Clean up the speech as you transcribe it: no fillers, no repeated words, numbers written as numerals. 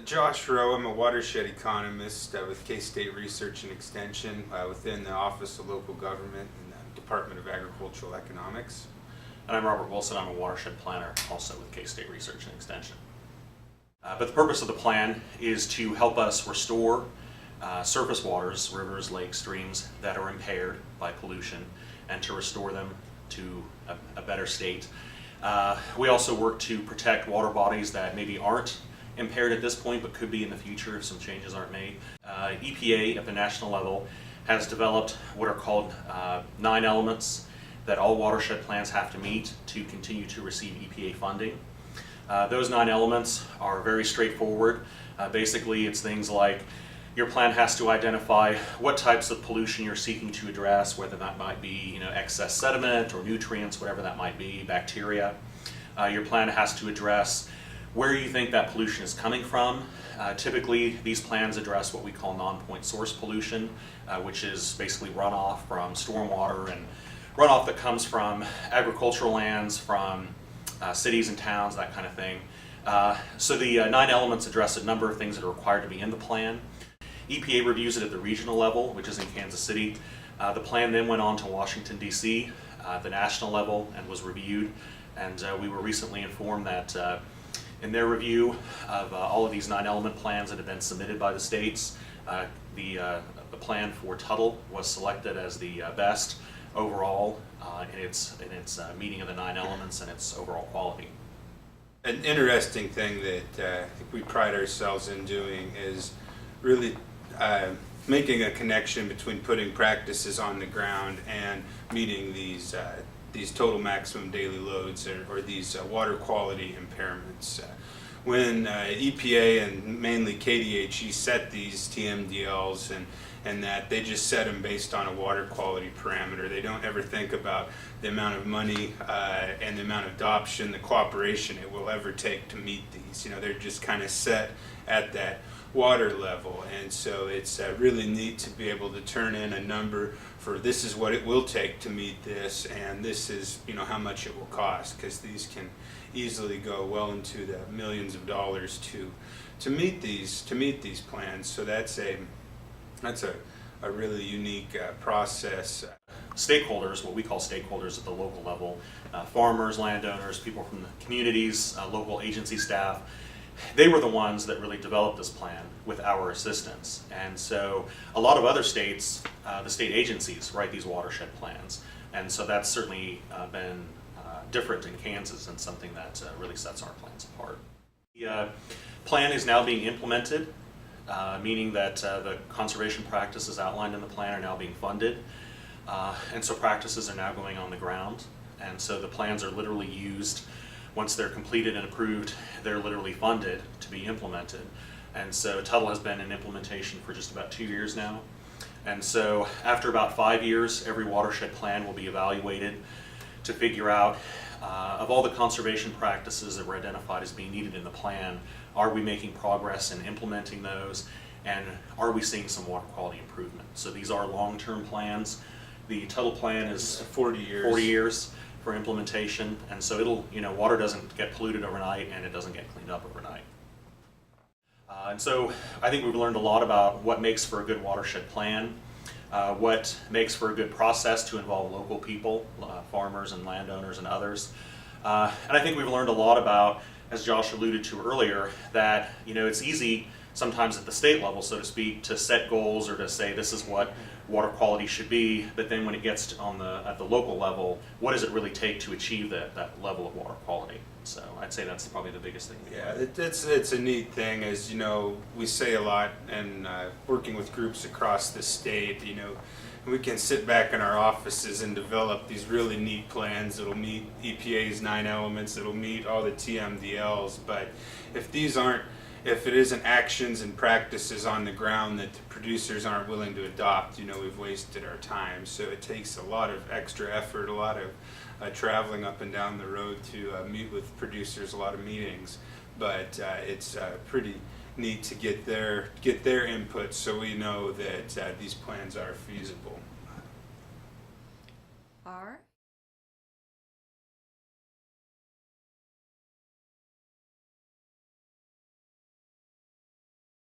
Josh Rowe, I'm a watershed economist with K-State Research and Extension within the Office of Local Government and the Department of Agricultural Economics. And I'm Robert Wilson. I'm a watershed planner, also with K-State Research and Extension. But the purpose of the plan is to help us restore surface waters, rivers, lakes, streams that are impaired by pollution, and to restore them to a better state. We also work to protect water bodies that maybe aren't impaired at this point but could be in the future if some changes aren't made. EPA at the national level has developed what are called 9 elements that all watershed plans have to meet to continue to receive EPA funding. Those 9 elements are very straightforward. Basically, it's things like your plan has to identify what types of pollution you're seeking to address, whether that might be excess sediment or nutrients, whatever that might be, bacteria. Your plan has to address where you think that pollution is coming from. Typically, these plans address what we call non-point source pollution, which is basically runoff from stormwater and runoff that comes from agricultural lands, from cities and towns, that kind of thing. So the 9 elements address a number of things that are required to be in the plan. EPA reviews it at the regional level, which is in Kansas City. The plan then went on to Washington, D.C., at the national level, and was reviewed. And we were recently informed that in their review of all of these 9 element plans that have been submitted by the states, the plan for Tuttle was selected as the best overall in its meeting of the 9 elements and its overall quality. An interesting thing that I think we pride ourselves in doing is really making a connection between putting practices on the ground and meeting these total maximum daily loads or these water quality impairments. When EPA and mainly KDHE set these TMDLs and that they just set them based on a water quality parameter. They don't ever think about the amount of money and the amount of adoption, the cooperation it will ever take to meet these. They're just kind of set at that water level, and so it's really neat to be able to turn in a number for this is what it will take to meet this, and this is how much it will cost, because these can easily go well into the millions of dollars to meet these plans. So that's a really unique process. Stakeholders, what we call stakeholders at the local level, farmers, landowners, people from the communities, local agency staff, they were the ones that really developed this plan with our assistance. And so a lot of other states, the state agencies write these watershed plans. And so that's certainly been different in Kansas and something that really sets our plans apart. The plan is now being implemented, meaning that the conservation practices outlined in the plan are now being funded. And so practices are now going on the ground. And so the plans are literally used. Once they're completed and approved, they're literally funded to be implemented. And so Tuttle has been in implementation for just about 2 years now. And so after about 5 years, every watershed plan will be evaluated to figure out of all the conservation practices that were identified as being needed in the plan, are we making progress in implementing those, and are we seeing some water quality improvement? So these are long-term plans. The Tuttle plan is 40 years for implementation, and so it'll, water doesn't get polluted overnight and it doesn't get cleaned up overnight. And so I think we've learned a lot about what makes for a good watershed plan, what makes for a good process to involve local people, farmers and landowners and others. And I think we've learned a lot about, as Josh alluded to earlier, that it's easy sometimes at the state level, so to speak, to set goals or to say this is what water quality should be, but then when it gets at the local level, what does it really take to achieve that level of water quality? So I'd say that's probably the biggest thing. It's a neat thing, as we say a lot, and working with groups across the state, we can sit back in our offices and develop these really neat plans that'll meet EPA's 9 elements, that'll meet all the TMDLs, but if it isn't actions and practices on the ground that the producers aren't willing to adopt, we've wasted our time. So it takes a lot of extra effort, a lot of traveling up and down the road to meet with producers, a lot of meetings. But it's pretty neat to get their input so we know that these plans are feasible. Are